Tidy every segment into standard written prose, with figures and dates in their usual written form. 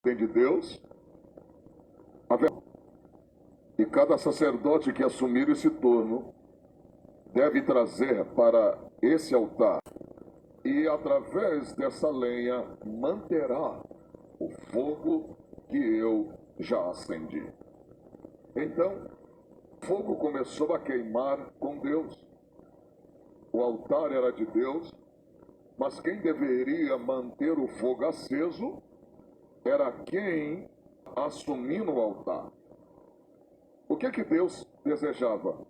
Vem de Deus. E cada sacerdote que assumir esse turno deve trazer para esse altar e, através dessa lenha, manterá o fogo que eu já acendi. Então, o fogo começou a queimar com Deus. O altar era de Deus, mas quem deveria manter o fogo aceso era quem assumiu o altar. O que Deus desejava?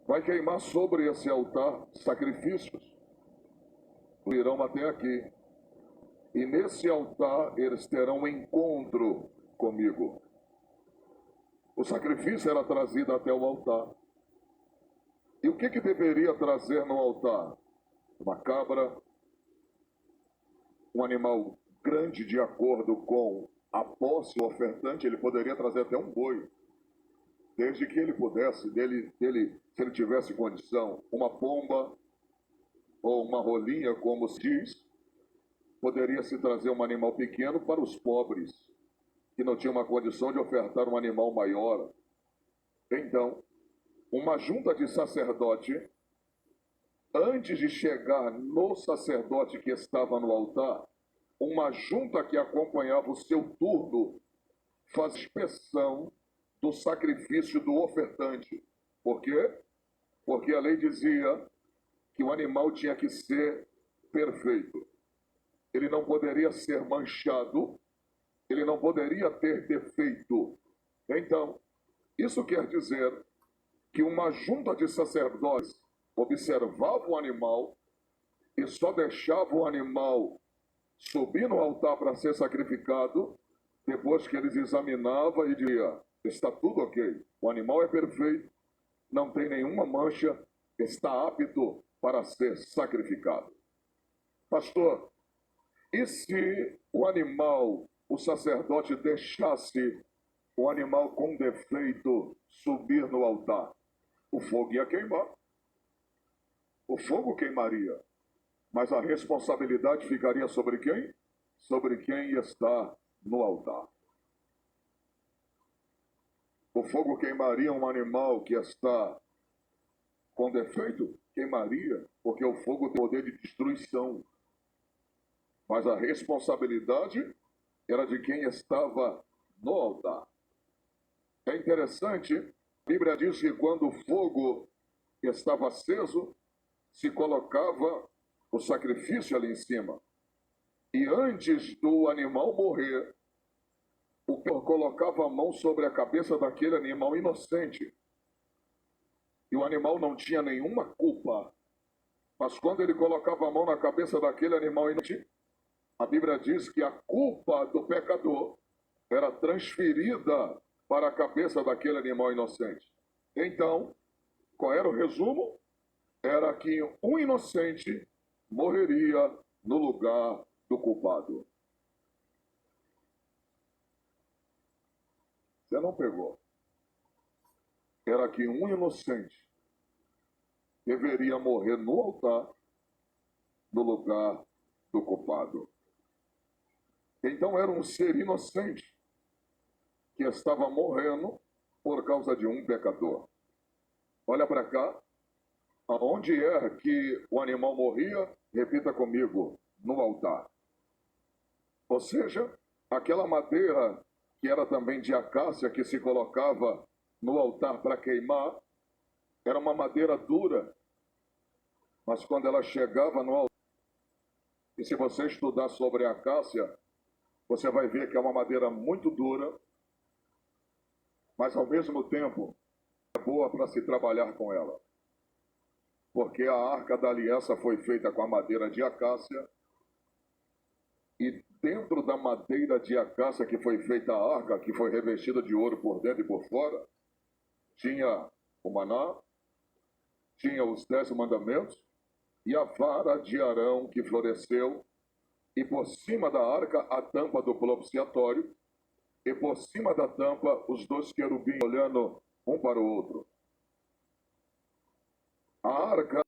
Vai queimar sobre esse altar sacrifícios. Irão até aqui. E nesse altar eles terão um encontro comigo. O sacrifício era trazido até o altar. E o que deveria trazer no altar? Uma cabra, um animal grande de acordo com a posse do ofertante. Ele poderia trazer até um boi, desde que ele pudesse, se ele tivesse condição, uma pomba ou uma rolinha, como se diz. Poderia se trazer um animal pequeno para os pobres, que não tinham uma condição de ofertar um animal maior. Então, uma junta de sacerdote, antes de chegar no sacerdote que estava no altar, uma junta que acompanhava o seu turno, faz inspeção do sacrifício do ofertante. Por quê? Porque a lei dizia que o animal tinha que ser perfeito. Ele não poderia ser manchado, ele não poderia ter defeito. Então, isso quer dizer que uma junta de sacerdotes observava o animal e só deixava o animal subir no altar para ser sacrificado depois que eles examinavam e diziam: está tudo ok, o animal é perfeito, não tem nenhuma mancha, está apto para ser sacrificado. Pastor, e se o animal, o sacerdote deixasse o animal com defeito subir no altar? O fogo ia queimar. O fogo queimaria. Mas a responsabilidade ficaria sobre quem? Sobre quem está no altar. O fogo queimaria um animal que está com defeito? Queimaria, porque o fogo tem poder de destruição. Mas a responsabilidade era de quem estava no altar. É interessante, a Bíblia diz que quando o fogo estava aceso, se colocava o sacrifício ali em cima. E antes do animal morrer, o Senhor colocava a mão sobre a cabeça daquele animal inocente. E o animal não tinha nenhuma culpa. Mas quando ele colocava a mão na cabeça daquele animal inocente, a Bíblia diz que a culpa do pecador era transferida para a cabeça daquele animal inocente. Então, qual era o resumo? Era que um inocente morreria no lugar do culpado. Você não pegou. Era que um inocente deveria morrer no altar, no lugar do culpado. Então era um ser inocente que estava morrendo por causa de um pecador. Olha para cá. Aonde é que o animal morria? Repita comigo: no altar. Ou seja, aquela madeira que era também de acácia que se colocava no altar para queimar, era uma madeira dura. Mas quando ela chegava no altar, e se você estudar sobre a acácia, você vai ver que é uma madeira muito dura, mas ao mesmo tempo é boa para se trabalhar com ela. Porque a Arca da Aliança foi feita com a madeira de acácia, e dentro da madeira de acácia que foi feita a arca, que foi revestida de ouro por dentro e por fora, tinha o maná, tinha os 10 mandamentos e a vara de Arão que floresceu, e por cima da arca a tampa do propiciatório, e por cima da tampa os 2 querubins olhando um para o outro. A arca